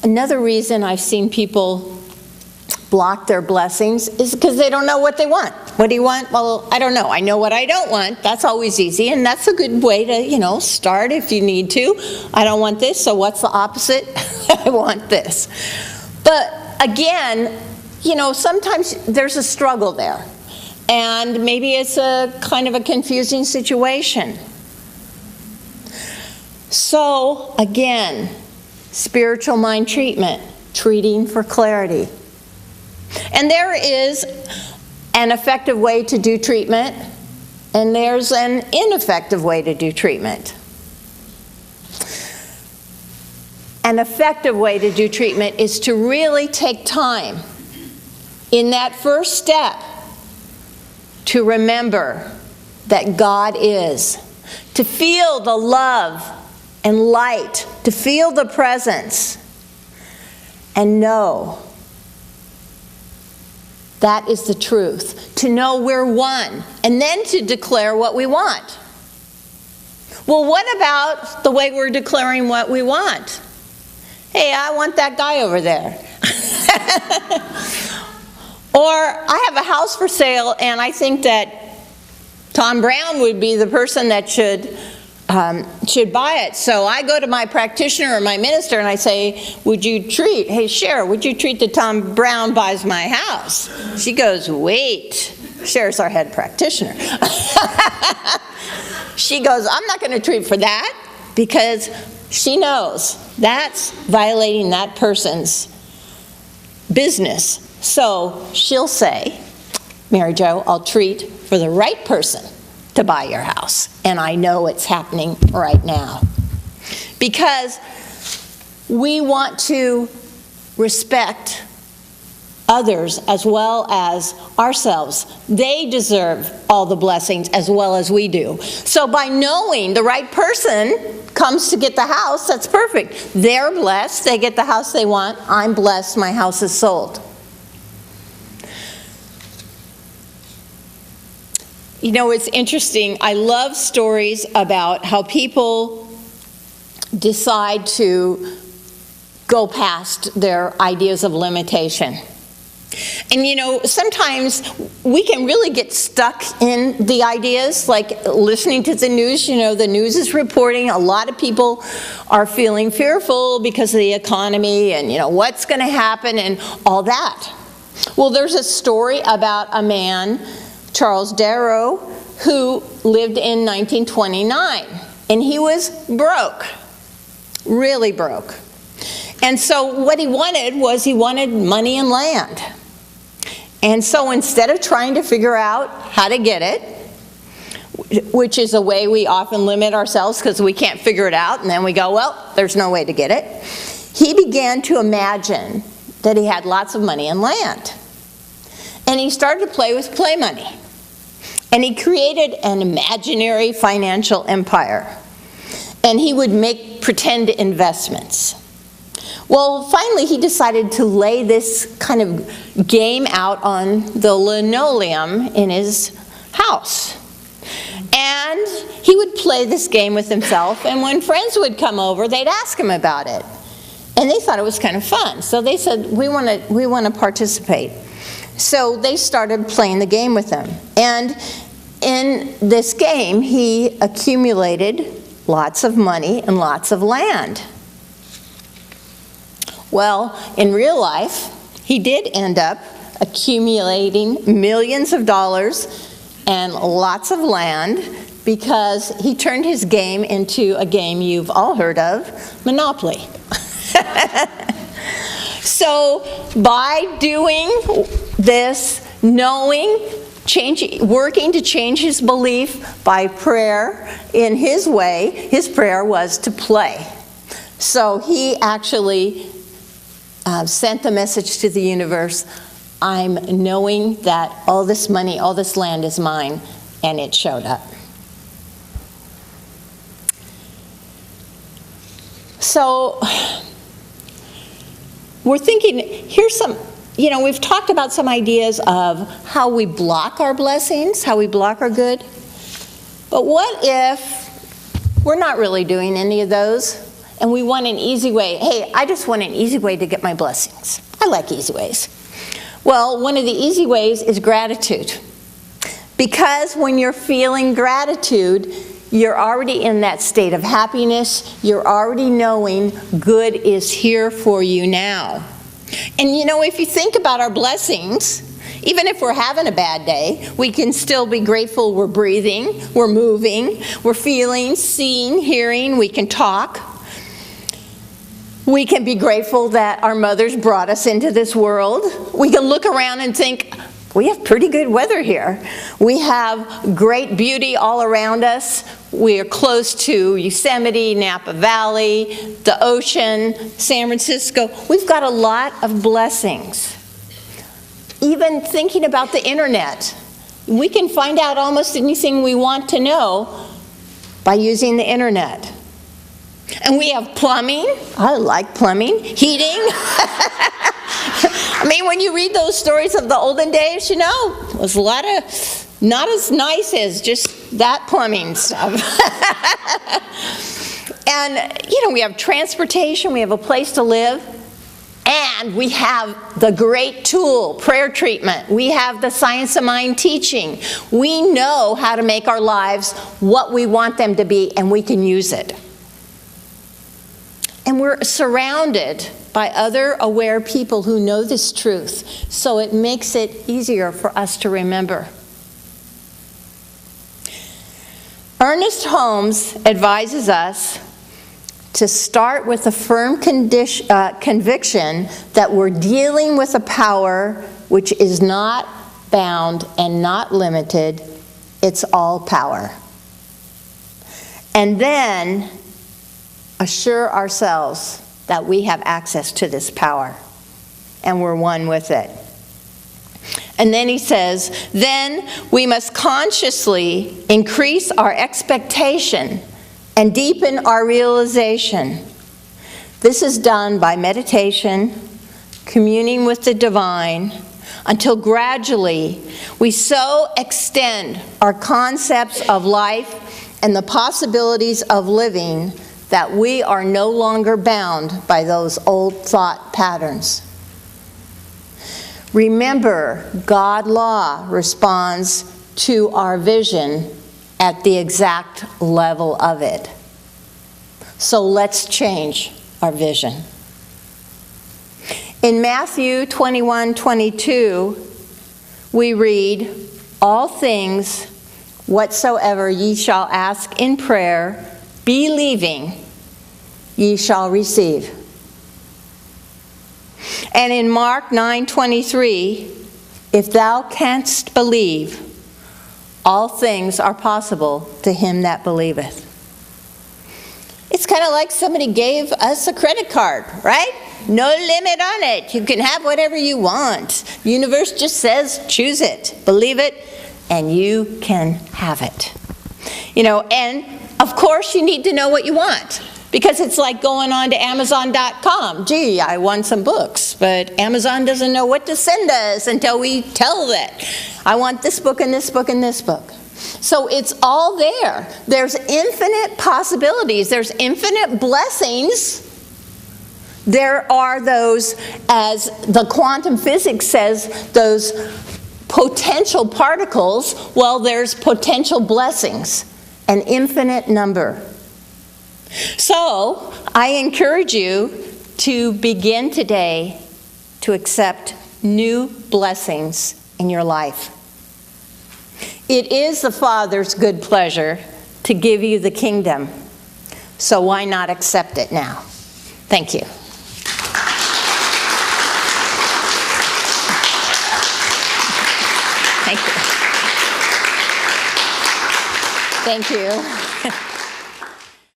Another reason I've seen people block their blessings is because they don't know what they want. What do you want? Well, I don't know. I know what I don't want. That's always easy, and that's a good way to, start if you need to. I don't want this, so what's the opposite? I want this. But again, sometimes there's a struggle there, and maybe it's a kind of a confusing situation. So again, spiritual mind treatment, treating for clarity. And there is an effective way to do treatment, and there's an ineffective way to do treatment. An effective way to do treatment is to really take time in that first step to remember that God is, to feel the love and light, to feel the presence, and know that is the truth, to know we're one, and then to declare what we want. Well, what about the way we're declaring what we want? Hey, I want that guy over there. Or I have a house for sale, and I think that Tom Brown would be the person that should buy it. So I go to my practitioner or my minister and I say, hey Cher, would you treat that Tom Brown buys my house? She goes, wait. Cher's our head practitioner. She goes, I'm not going to treat for that, because she knows that's violating that person's business. So she'll say, Mary Jo, I'll treat for the right person to buy your house. And I know it's happening right now. Because we want to respect others as well as ourselves. They deserve all the blessings as well as we do. So by knowing the right person comes to get the house, that's perfect. They're blessed, they get the house they want. I'm blessed, my house is sold. It's interesting. I love stories about how people decide to go past their ideas of limitation. And sometimes we can really get stuck in the ideas, like listening to the news. The news is reporting a lot of people are feeling fearful because of the economy and, what's going to happen and all that. Well, there's a story about a man, Charles Darrow, who lived in 1929, and he was broke, really broke. And so what he wanted money and land. And so instead of trying to figure out how to get it, which is a way we often limit ourselves because we can't figure it out, and then we go, well, there's no way to get it, he began to imagine that he had lots of money and land. And he started to play with play money. And he created an imaginary financial empire. And he would make pretend investments. Well, finally he decided to lay this kind of game out on the linoleum in his house. And he would play this game with himself, and when friends would come over, they'd ask him about it. And they thought it was kind of fun. So they said, we want to participate. So they started playing the game with him. And in this game, he accumulated lots of money and lots of land. Well, in real life, he did end up accumulating millions of dollars and lots of land because he turned his game into a game you've all heard of, Monopoly. So by doing this, knowing, working to change his belief by prayer in his way, his prayer was to play. So he actually sent the message to the universe, I'm knowing that all this money, all this land is mine, and it showed up. So we're thinking, here's some, we've talked about some ideas of how we block our blessings, how we block our good. But what if we're not really doing any of those? and we want an easy way. Hey, I just want an easy way to get my blessings. I like easy ways. Well, one of the easy ways is gratitude. Because when you're feeling gratitude, you're already in that state of happiness. You're already knowing good is here for you now. And you know, if you think about our blessings, even if we're having a bad day, we can still be grateful we're breathing, we're moving, we're feeling, seeing, hearing, we can talk. We can be grateful that our mothers brought us into this world. We can look around and think, we have pretty good weather here. We have great beauty all around us. We are close to Yosemite, Napa Valley, the ocean, San Francisco. We've got a lot of blessings. Even thinking about the internet, we can find out almost anything we want to know by using the internet. And we have plumbing. I like plumbing. Heating. I mean, when you read those stories of the olden days, you know, it was a lot of not as nice as just that plumbing stuff. And, you know, we have transportation, we have a place to live, and we have the great tool, prayer treatment. We have the Science of Mind teaching. We know how to make our lives what we want them to be, and we can use it. And we're surrounded by other aware people who know this truth, so it makes it easier for us to remember. Ernest Holmes advises us to start with a firm conviction that we're dealing with a power which is not bound and not limited. It's all power. And then assure ourselves that we have access to this power and we're one with it. And then he says, then we must consciously increase our expectation and deepen our realization. This is done by meditation, communing with the divine, until gradually we so extend our concepts of life and the possibilities of living that we are no longer bound by those old thought patterns. Remember, God law responds to our vision at the exact level of it. So let's change our vision. In Matthew 21:22, we read, all things whatsoever ye shall ask in prayer, believing, ye shall receive. And in Mark 9:23, if thou canst believe, all things are possible to him that believeth. It's kind of like somebody gave us a credit card, right? No limit on it. You can have whatever you want. The universe just says, choose it, believe it, and you can have it. You know, and of course you need to know what you want. Because it's like going on to Amazon.com. Gee, I want some books, but Amazon doesn't know what to send us until we tell that. I want this book and this book and this book. So it's all there. There's infinite possibilities. There's infinite blessings. There are those, as the quantum physics says, those potential particles. Well, there's potential blessings, an infinite number. So, I encourage you to begin today to accept new blessings in your life. It is the Father's good pleasure to give you the kingdom, so why not accept it now? Thank you. Thank you. Thank you.